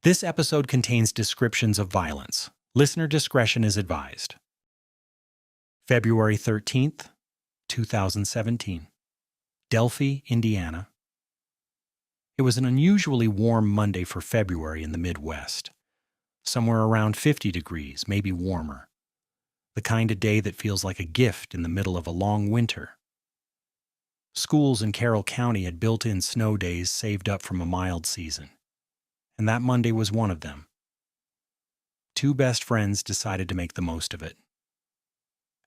This episode contains descriptions of violence. Listener discretion is advised. February 13th, 2017. Delphi, Indiana. It was an unusually warm Monday for February in the Midwest. Somewhere around 50 degrees, maybe warmer. The kind of day that feels like a gift in the middle of a long winter. Schools in Carroll County had built-in snow days saved up from a mild season. And that Monday was one of them. Two best friends decided to make the most of it.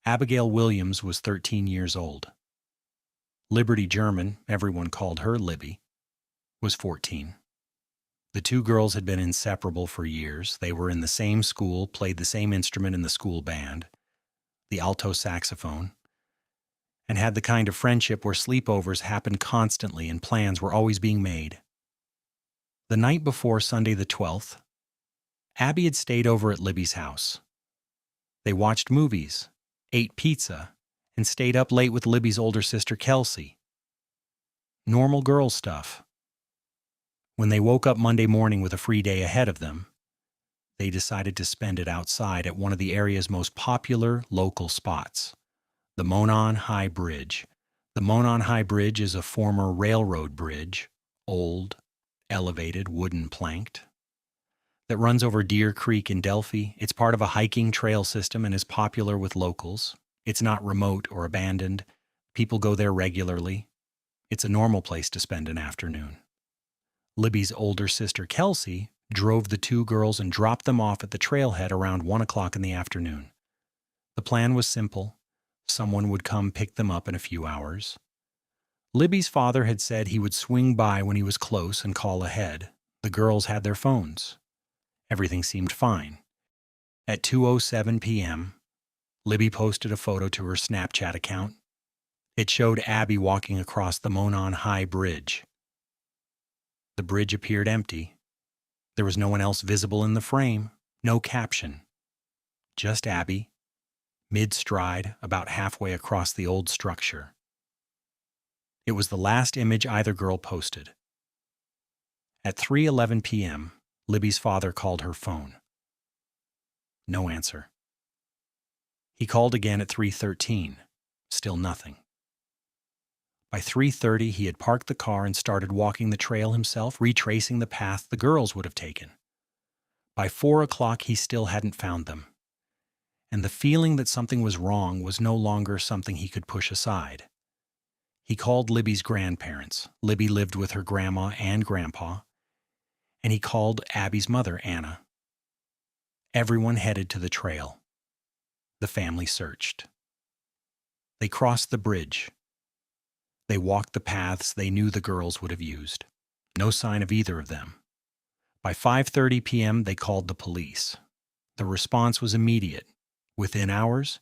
Abigail Williams was 13 years old. Libby German, everyone called her Libby, was 14. The two girls had been inseparable for years. They were in the same school, played the same instrument in the school band, the alto saxophone, and had the kind of friendship where sleepovers happened constantly and plans were always being made. The night before Sunday the 12th, Abby had stayed over at Libby's house. They watched movies, ate pizza, and stayed up late with Libby's older sister Kelsey. Normal girl stuff. When they woke up Monday morning with a free day ahead of them, they decided to spend it outside at one of the area's most popular local spots, the Monon High Bridge. The Monon High Bridge is a former railroad bridge, old, elevated, wooden planked, that runs over Deer Creek in Delphi. It's part of a hiking trail system and is popular with locals. It's not remote or abandoned. People go there regularly. It's a normal place to spend an afternoon. Libby's older sister Kelsey drove the two girls and dropped them off at the trailhead around 1 o'clock in the afternoon. The plan was simple. Someone would come pick them up in a few hours. Libby's father had said he would swing by when he was close and call ahead. The girls had their phones. Everything seemed fine. At 2:07 p.m., Libby posted a photo to her Snapchat account. It showed Abby walking across the Monon High Bridge. The bridge appeared empty. There was no one else visible in the frame, no caption. Just Abby, mid-stride, about halfway across the old structure. It was the last image either girl posted. At 3:11 p.m., Libby's father called her phone. No answer. He called again at 3:13. Still nothing. By 3:30, he had parked the car and started walking the trail himself, retracing the path the girls would have taken. By 4 o'clock, he still hadn't found them. And the feeling that something was wrong was no longer something he could push aside. He called Libby's grandparents. Libby lived with her grandma and grandpa. And he called Abby's mother, Anna. Everyone headed to the trail. The family searched. They crossed the bridge. They walked the paths they knew the girls would have used. No sign of either of them. By 5:30 p.m., they called the police. The response was immediate. Within hours,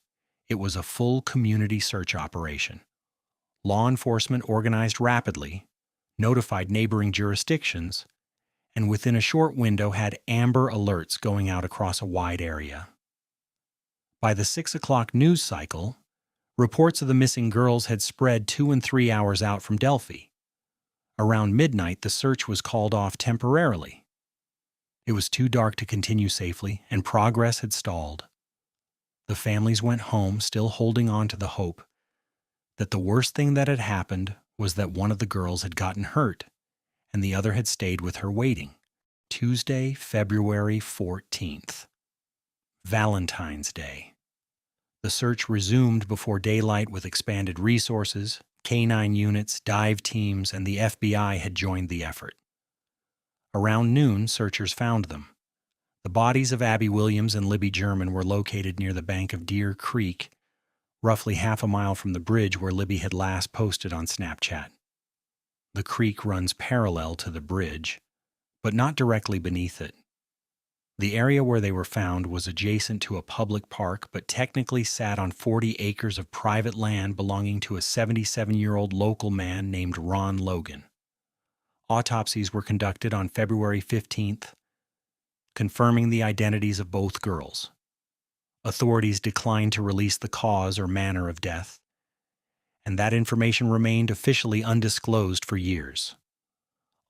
it was a full community search operation. Law enforcement organized rapidly, notified neighboring jurisdictions, and within a short window had amber alerts going out across a wide area. By the 6 o'clock news cycle, reports of the missing girls had spread 2 and 3 hours out from Delphi. Around midnight, the search was called off temporarily. It was too dark to continue safely, and progress had stalled. The families went home, still holding on to the hope that the worst thing that had happened was that one of the girls had gotten hurt, and the other had stayed with her waiting. Tuesday, February 14th. Valentine's Day. The search resumed before daylight with expanded resources. Canine units, dive teams, and the FBI had joined the effort. Around noon, searchers found them. The bodies of Abby Williams and Libby German were located near the bank of Deer Creek, roughly half a mile from the bridge where Libby had last posted on Snapchat. The creek runs parallel to the bridge, but not directly beneath it. The area where they were found was adjacent to a public park, but technically sat on 40 acres of private land belonging to a 77-year-old local man named Logan. Autopsies were conducted on February 15th, confirming the identities of both girls. Authorities declined to release the cause or manner of death, and that information remained officially undisclosed for years.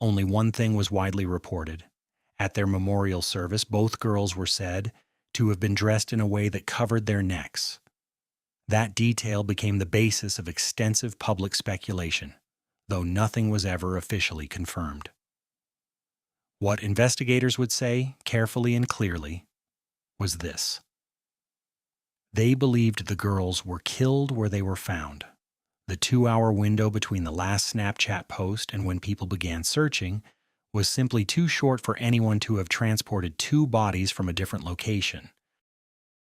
Only one thing was widely reported. At their memorial service, both girls were said to have been dressed in a way that covered their necks. That detail became the basis of extensive public speculation, though nothing was ever officially confirmed. What investigators would say, carefully and clearly, was this. They believed the girls were killed where they were found. The 2-hour window between the last Snapchat post and when people began searching was simply too short for anyone to have transported two bodies from a different location.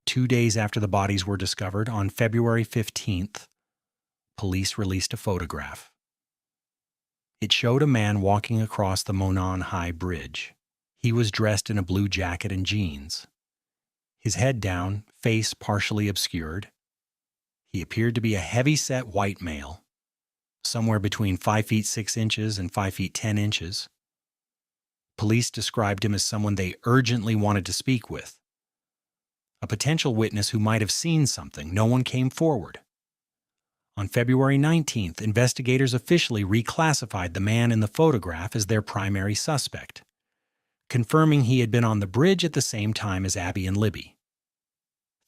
2 days after the bodies were discovered, on February 15th, police released a photograph. It showed a man walking across the Monon High Bridge. He was dressed in a blue jacket and jeans. His head down, face partially obscured. He appeared to be a heavy-set white male, somewhere between 5 feet 6 inches and 5 feet 10 inches. Police described him as someone they urgently wanted to speak with. A potential witness who might have seen something. No one came forward. On February 19th, investigators officially reclassified the man in the photograph as their primary suspect, confirming he had been on the bridge at the same time as Abby and Libby.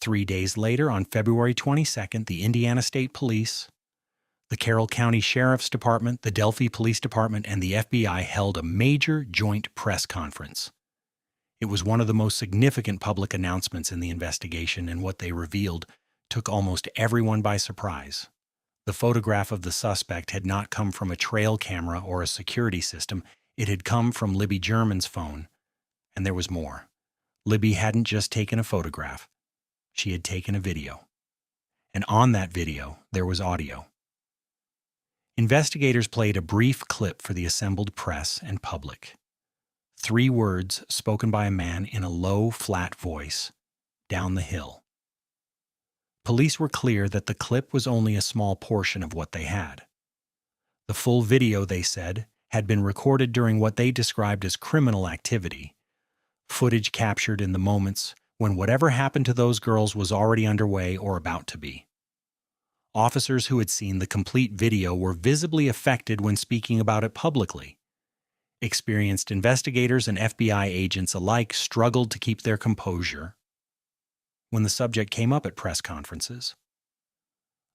3 days later, on February 22nd, the Indiana State Police, the Carroll County Sheriff's Department, the Delphi Police Department, and the FBI held a major joint press conference. It was one of the most significant public announcements in the investigation, and what they revealed took almost everyone by surprise. The photograph of the suspect had not come from a trail camera or a security system. It had come from Libby German's phone, and there was more. Libby hadn't just taken a photograph. She had taken a video. And on that video, there was audio. Investigators played a brief clip for the assembled press and public. 3 words spoken by a man in a low, flat voice, down the hill. Police were clear that the clip was only a small portion of what they had. The full video, they said, had been recorded during what they described as criminal activity, footage captured in the moments when whatever happened to those girls was already underway or about to be. Officers who had seen the complete video were visibly affected when speaking about it publicly. Experienced investigators and FBI agents alike struggled to keep their composure when the subject came up at press conferences.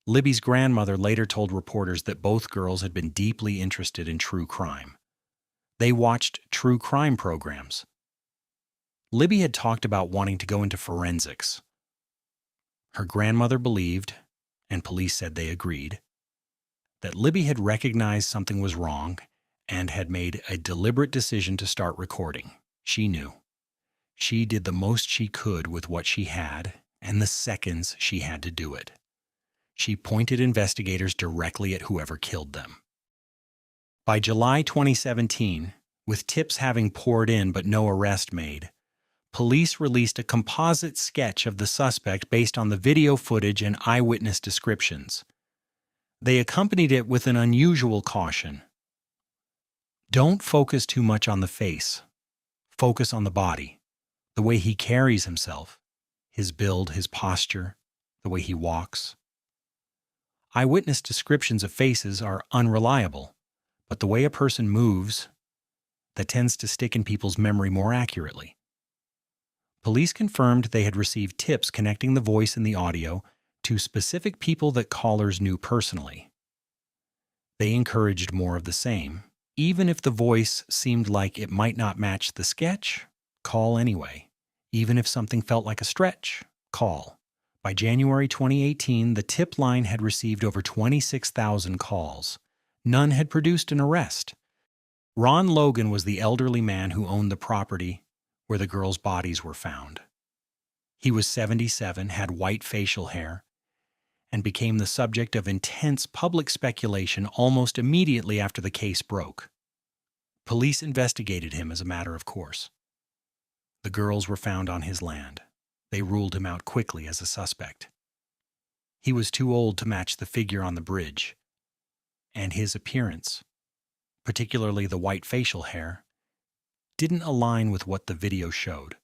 Libby's grandmother later told reporters that both girls had been deeply interested in true crime. They watched true crime programs. Libby had talked about wanting to go into forensics. Her grandmother believed, and police said they agreed, that Libby had recognized something was wrong and had made a deliberate decision to start recording. She knew. She did the most she could with what she had and the seconds she had to do it. She pointed investigators directly at whoever killed them. By July 2017, with tips having poured in but no arrest made, police released a composite sketch of the suspect based on the video footage and eyewitness descriptions. They accompanied it with an unusual caution. Don't focus too much on the face. Focus on the body, the way he carries himself, his build, his posture, the way he walks. Eyewitness descriptions of faces are unreliable, but the way a person moves, that tends to stick in people's memory more accurately. Police confirmed they had received tips connecting the voice and the audio to specific people that callers knew personally. They encouraged more of the same. Even if the voice seemed like it might not match the sketch, call anyway. Even if something felt like a stretch, call. By January 2018, the tip line had received over 26,000 calls. None had produced an arrest. Ron Logan was the elderly man who owned the property where the girls' bodies were found. He was 77, had white facial hair, and became the subject of intense public speculation almost immediately after the case broke. Police investigated him as a matter of course. The girls were found on his land. They ruled him out quickly as a suspect. He was too old to match the figure on the bridge, and his appearance, particularly the white facial hair, didn't align with what the video showed.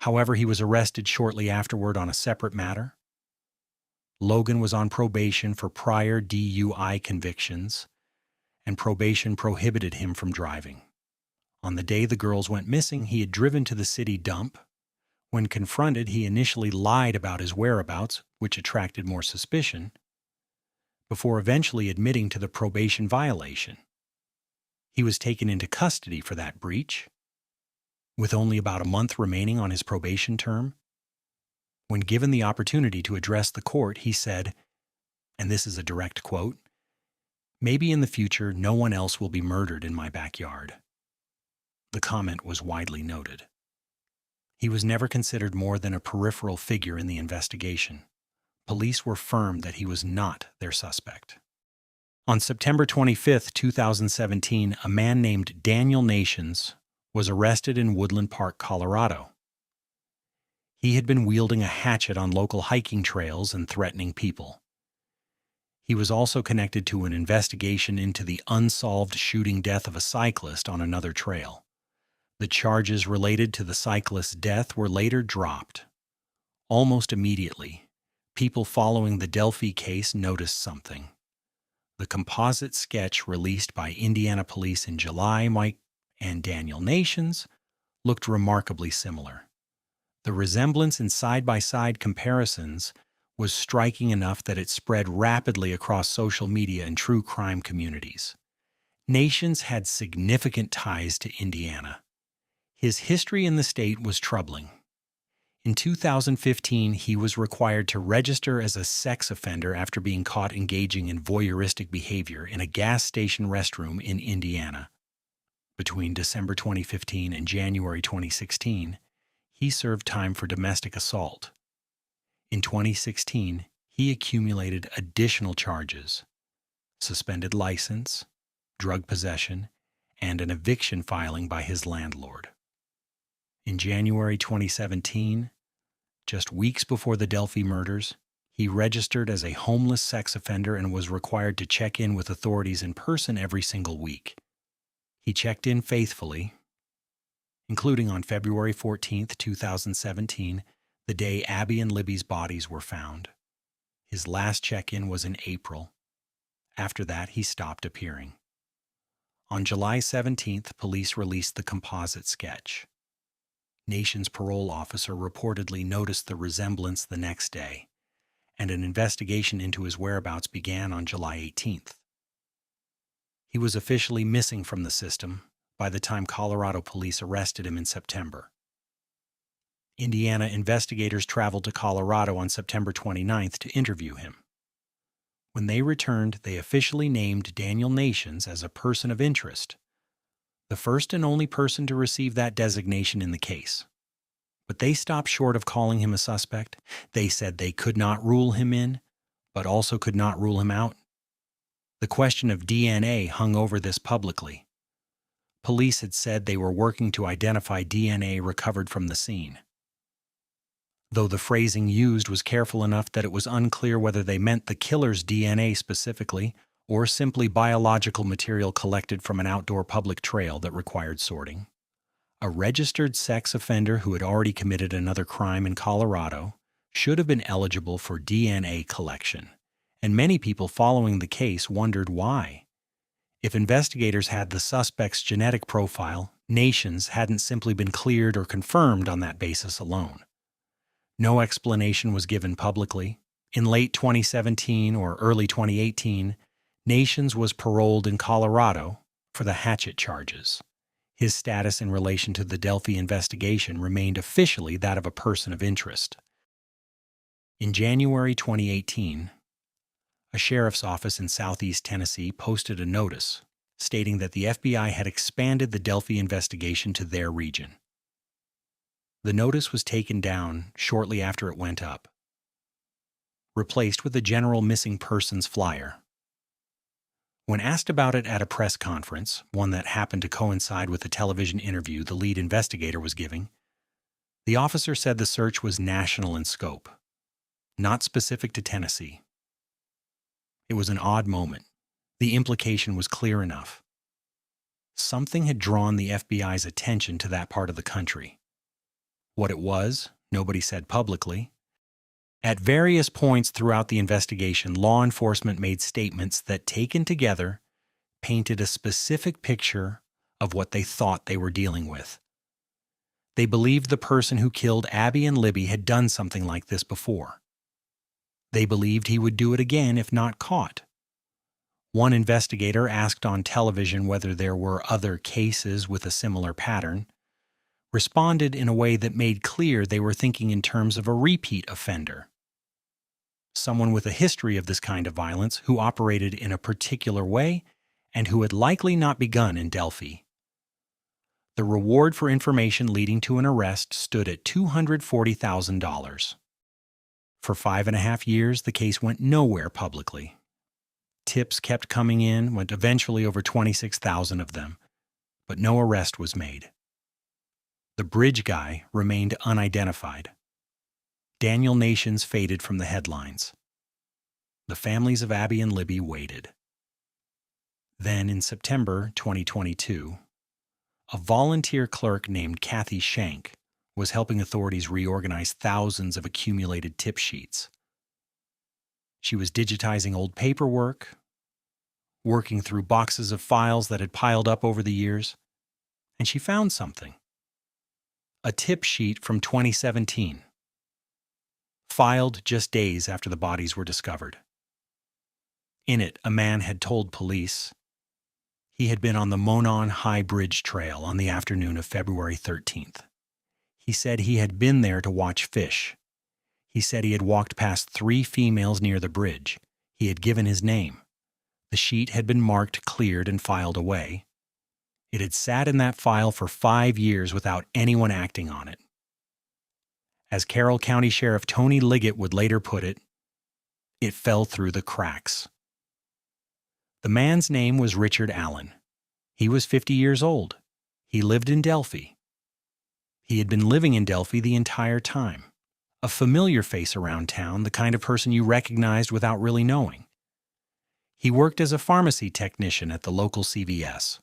However, he was arrested shortly afterward on a separate matter. Logan was on probation for prior DUI convictions, and probation prohibited him from driving. On the day the girls went missing, he had driven to the city dump. When confronted, he initially lied about his whereabouts, which attracted more suspicion, before eventually admitting to the probation violation. He was taken into custody for that breach, with only about a month remaining on his probation term. When given the opportunity to address the court, he said, and this is a direct quote, "Maybe in the future no one else will be murdered in my backyard." The comment was widely noted. He was never considered more than a peripheral figure in the investigation. Police were firm that he was not their suspect. On September 25, 2017, a man named Daniel Nations was arrested in Woodland Park, Colorado. He had been wielding a hatchet on local hiking trails and threatening people. He was also connected to an investigation into the unsolved shooting death of a cyclist on another trail. The charges related to the cyclist's death were later dropped. Almost immediately, people following the Delphi case noticed something. The composite sketch released by Indiana police in July, Mike and Daniel Nations, looked remarkably similar. The resemblance in side-by-side comparisons was striking enough that it spread rapidly across social media and true crime communities. Nations had significant ties to Indiana. His history in the state was troubling. In 2015, he was required to register as a sex offender after being caught engaging in voyeuristic behavior in a gas station restroom in Indiana. Between December 2015 and January 2016, he served time for domestic assault. In 2016, he accumulated additional charges: suspended license, drug possession, and an eviction filing by his landlord. In January 2017, just weeks before the Delphi murders, he registered as a homeless sex offender and was required to check in with authorities in person every single week. He checked in faithfully, including on February 14, 2017, the day Abby and Libby's bodies were found. His last check-in was in April. After that, he stopped appearing. On July 17th, police released the composite sketch. Nations' parole officer reportedly noticed the resemblance the next day, and an investigation into his whereabouts began on July 18th. He was officially missing from the system by the time Colorado police arrested him in September. Indiana investigators traveled to Colorado on September 29th to interview him. When they returned, they officially named Daniel Nations as a person of interest, the first and only person to receive that designation in the case. But they stopped short of calling him a suspect. They said they could not rule him in, but also could not rule him out. The question of DNA hung over this publicly. Police had said they were working to identify DNA recovered from the scene, though the phrasing used was careful enough that it was unclear whether they meant the killer's DNA specifically, or simply biological material collected from an outdoor public trail that required sorting. A registered sex offender who had already committed another crime in Colorado should have been eligible for DNA collection, and many people following the case wondered why. If investigators had the suspect's genetic profile, Nations hadn't simply been cleared or confirmed on that basis alone. No explanation was given publicly. In late 2017 or early 2018, Nations was paroled in Colorado for the hatchet charges. His status in relation to the Delphi investigation remained officially that of a person of interest. In January 2018, a sheriff's office in southeast Tennessee posted a notice stating that the FBI had expanded the Delphi investigation to their region. The notice was taken down shortly after it went up, replaced with a general missing persons flyer. When asked about it at a press conference, one that happened to coincide with a television interview the lead investigator was giving, the officer said the search was national in scope, not specific to Tennessee. It was an odd moment. The implication was clear enough. Something had drawn the FBI's attention to that part of the country. What it was, nobody said publicly. At various points throughout the investigation, law enforcement made statements that, taken together, painted a specific picture of what they thought they were dealing with. They believed the person who killed Abby and Libby had done something like this before. They believed he would do it again if not caught. One investigator asked on television whether there were other cases with a similar pattern, responded in a way that made clear they were thinking in terms of a repeat offender. Someone with a history of this kind of violence who operated in a particular way and who had likely not begun in Delphi. The reward for information leading to an arrest stood at $240,000. For 5.5 years, the case went nowhere publicly. Tips kept coming in, went eventually over 26,000 of them, but no arrest was made. The bridge guy remained unidentified. Daniel Nations faded from the headlines. The families of Abby and Libby waited. Then, in September 2022, a volunteer clerk named Kathy Shank was helping authorities reorganize thousands of accumulated tip sheets. She was digitizing old paperwork, working through boxes of files that had piled up over the years, and she found something. A tip sheet from 2017, filed just days after the bodies were discovered. In it, a man had told police he had been on the Monon High Bridge Trail on the afternoon of February 13th. He said he had been there to watch fish. He said he had walked past 3 females near the bridge. He had given his name. The sheet had been marked, cleared, and filed away. It had sat in that file for 5 years without anyone acting on it. As Carroll County Sheriff Tony Liggett would later put it, it fell through the cracks. The man's name was Richard Allen. He was 50 years old. He lived in Delphi. He had been living in Delphi the entire time. A familiar face around town, the kind of person you recognized without really knowing. He worked as a pharmacy technician at the local CVS.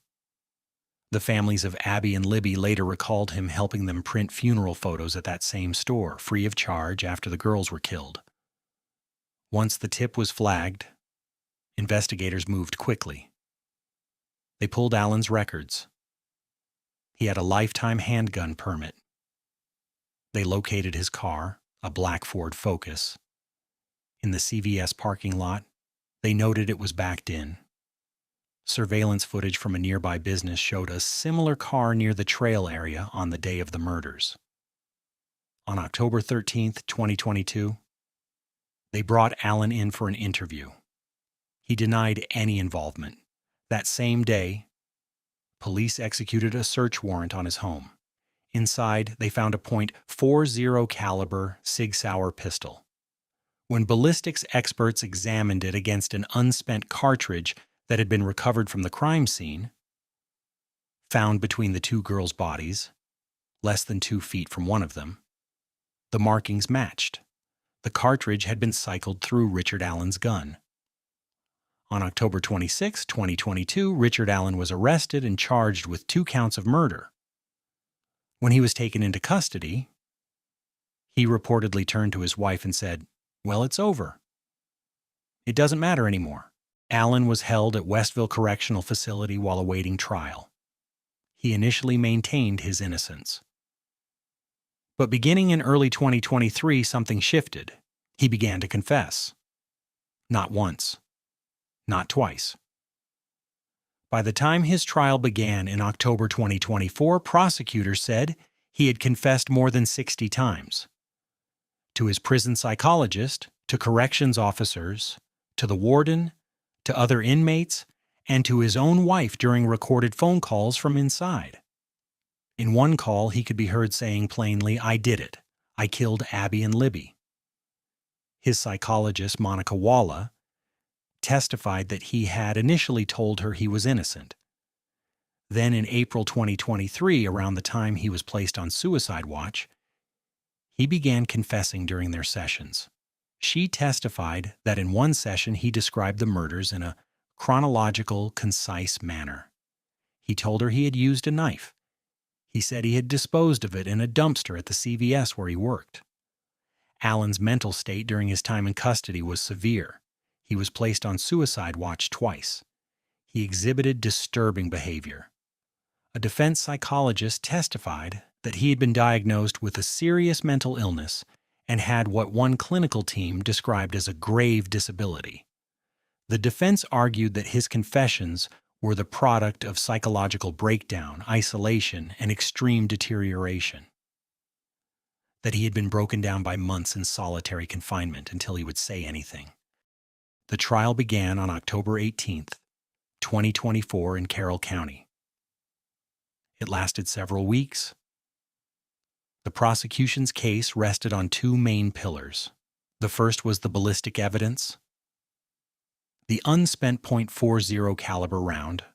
The families of Abby and Libby later recalled him helping them print funeral photos at that same store, free of charge, after the girls were killed. Once the tip was flagged, investigators moved quickly. They pulled Allen's records. He had a lifetime handgun permit. They located his car, a black Ford Focus. In the CVS parking lot, they noted it was backed in. Surveillance footage from a nearby business showed a similar car near the trail area on the day of the murders. On October 13th, 2022, they brought Allen in for an interview. He denied any involvement. That same day, police executed a search warrant on his home. Inside, they found a .40 caliber Sig Sauer pistol. When ballistics experts examined it against an unspent cartridge that had been recovered from the crime scene, found between the 2 girls' bodies, less than 2 feet from one of them, the markings matched. The cartridge had been cycled through Richard Allen's gun. On October 26, 2022, Richard Allen was arrested and charged with 2 counts of murder. When he was taken into custody, he reportedly turned to his wife and said, "Well, it's over. It doesn't matter anymore." Allen was held at Westville Correctional Facility while awaiting trial. He initially maintained his innocence. But beginning in early 2023, something shifted. He began to confess. Not once. Not twice. By the time his trial began in October 2024, prosecutors said he had confessed more than 60 times. To his prison psychologist, to corrections officers, to the warden, to other inmates, and to his own wife during recorded phone calls from inside. In one call, he could be heard saying plainly, "I did it. I killed Abby and Libby." His psychologist, Monica Walla, testified that he had initially told her he was innocent. Then in April 2023, around the time he was placed on suicide watch, he began confessing during their sessions. She testified that in one session he described the murders in a chronological, concise manner. He told her he had used a knife. He said he had disposed of it in a dumpster at the CVS where he worked. Allen's mental state during his time in custody was severe. He was placed on suicide watch twice. He exhibited disturbing behavior. a defense psychologist testified that he had been diagnosed with a serious mental illness and had what one clinical team described as a grave disability. The defense argued that his confessions were the product of psychological breakdown, isolation, and extreme deterioration. That he had been broken down by months in solitary confinement until he would say anything. The trial began on October 18th, 2024 in Carroll County. It lasted several weeks. The prosecution's case rested on two main pillars. The first was the ballistic evidence. The unspent .40 caliber round,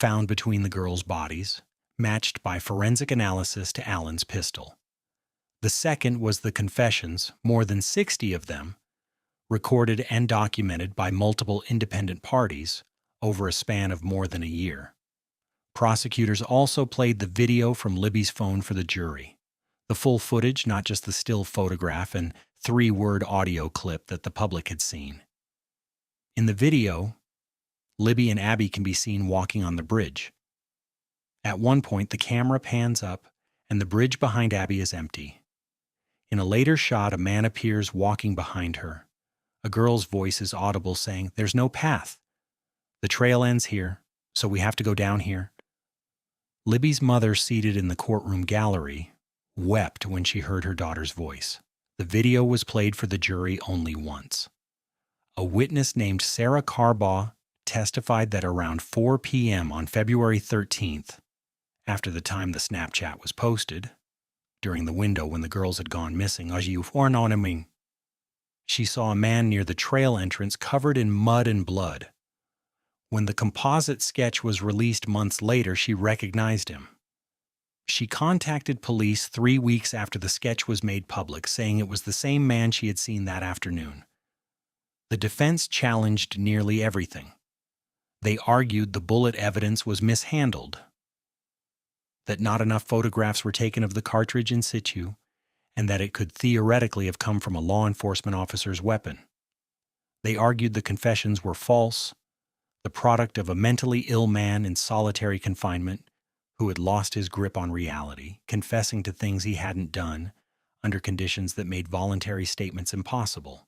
found between the girls' bodies, matched by forensic analysis to Allen's pistol. The second was the confessions, more than 60 of them, recorded and documented by multiple independent parties over a span of more than a year. Prosecutors also played the video from Libby's phone for the jury. The full footage, not just the still photograph and 3-word audio clip that the public had seen. In the video, Libby and Abby can be seen walking on the bridge. At one point, the camera pans up and the bridge behind Abby is empty. In a later shot, a man appears walking behind her. A girl's voice is audible saying, "There's no path. The trail ends here, so we have to go down here." Libby's mother, seated in the courtroom gallery, wept when she heard her daughter's voice. The video was played for the jury only once. A witness named Sarah Carbaugh testified that around 4 p.m. on February 13th, after the time the Snapchat was posted, during the window when the girls had gone missing, she saw a man near the trail entrance covered in mud and blood. When the composite sketch was released months later, she recognized him. She contacted police 3 weeks after the sketch was made public, saying it was the same man she had seen that afternoon. The defense challenged nearly everything. They argued the bullet evidence was mishandled, that not enough photographs were taken of the cartridge in situ, and that it could theoretically have come from a law enforcement officer's weapon. They argued the confessions were false, the product of a mentally ill man in solitary confinement who had lost his grip on reality, confessing to things he hadn't done under conditions that made voluntary statements impossible.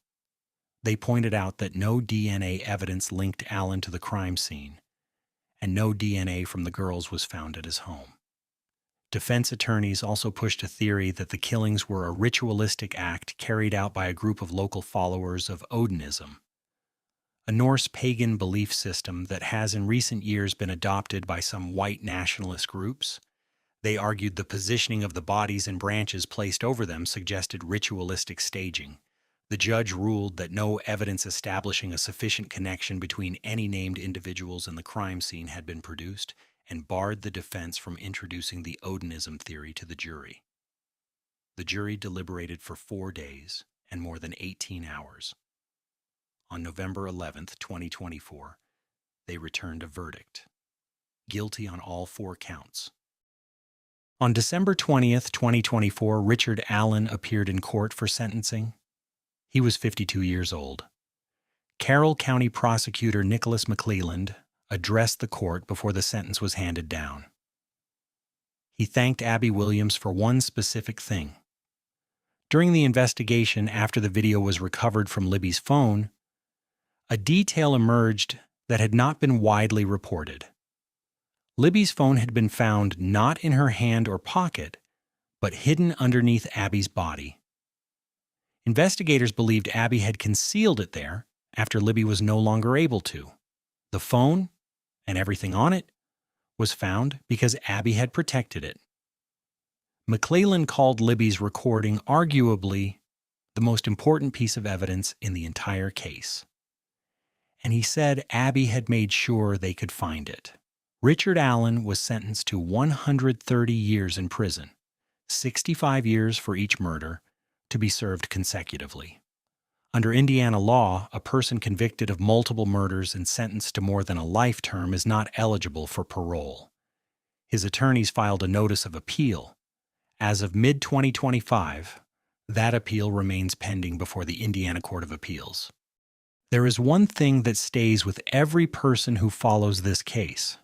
They pointed out that no DNA evidence linked Allen to the crime scene, and no DNA from the girls was found at his home. Defense attorneys also pushed a theory that the killings were a ritualistic act carried out by a group of local followers of Odinism, a Norse pagan belief system that has in recent years been adopted by some white nationalist groups. They argued the positioning of the bodies and branches placed over them suggested ritualistic staging. The judge ruled that no evidence establishing a sufficient connection between any named individuals in the crime scene had been produced, and barred the defense from introducing the Odinism theory to the jury. The jury deliberated for 4 days and more than 18 hours. On November 11th, 2024, they returned a verdict: guilty on all 4 counts. On December 20th, 2024, Richard Allen appeared in court for sentencing. He was 52 years old. Carroll County Prosecutor Nicholas McClelland addressed the court before the sentence was handed down. He thanked Abby Williams for one specific thing. During the investigation after the video was recovered from Libby's phone, a detail emerged that had not been widely reported. Libby's phone had been found not in her hand or pocket, but hidden underneath Abby's body. Investigators believed Abby had concealed it there after Libby was no longer able to. The phone, and everything on it, was found because Abby had protected it. McClelland called Libby's recording arguably the most important piece of evidence in the entire case. And he said Abby had made sure they could find it. Richard Allen was sentenced to 130 years in prison, 65 years for each murder, to be served consecutively. Under Indiana law, a person convicted of multiple murders and sentenced to more than a life term is not eligible for parole. His attorneys filed a notice of appeal. As of mid-2025, that appeal remains pending before the Indiana Court of Appeals. There is one thing that stays with every person who follows this case.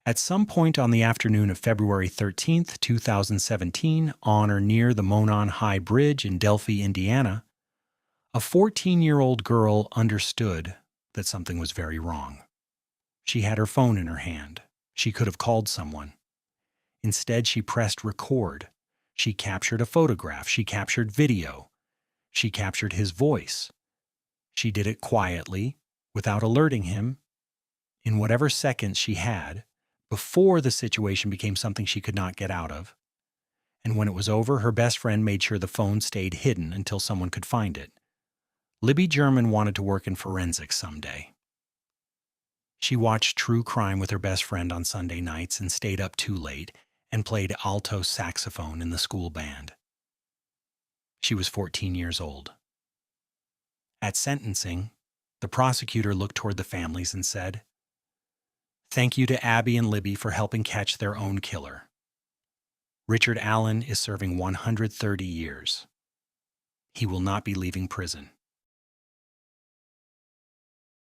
At some point on the afternoon of February 13th, 2017, on or near the Monon High Bridge in Delphi, Indiana, a 14-year-old girl understood that something was very wrong. She had her phone in her hand. She could have called someone. Instead, she pressed record. She captured a photograph. She captured video. She captured his voice. She did it quietly, without alerting him, in whatever seconds she had, before the situation became something she could not get out of. And when it was over, her best friend made sure the phone stayed hidden until someone could find it. Libby German wanted to work in forensics someday. She watched true crime with her best friend on Sunday nights and stayed up too late and played alto saxophone in the school band. She was 14 years old. At sentencing, the prosecutor looked toward the families and said, "Thank you to Abby and Libby for helping catch their own killer. Richard Allen is serving 130 years. He will not be leaving prison."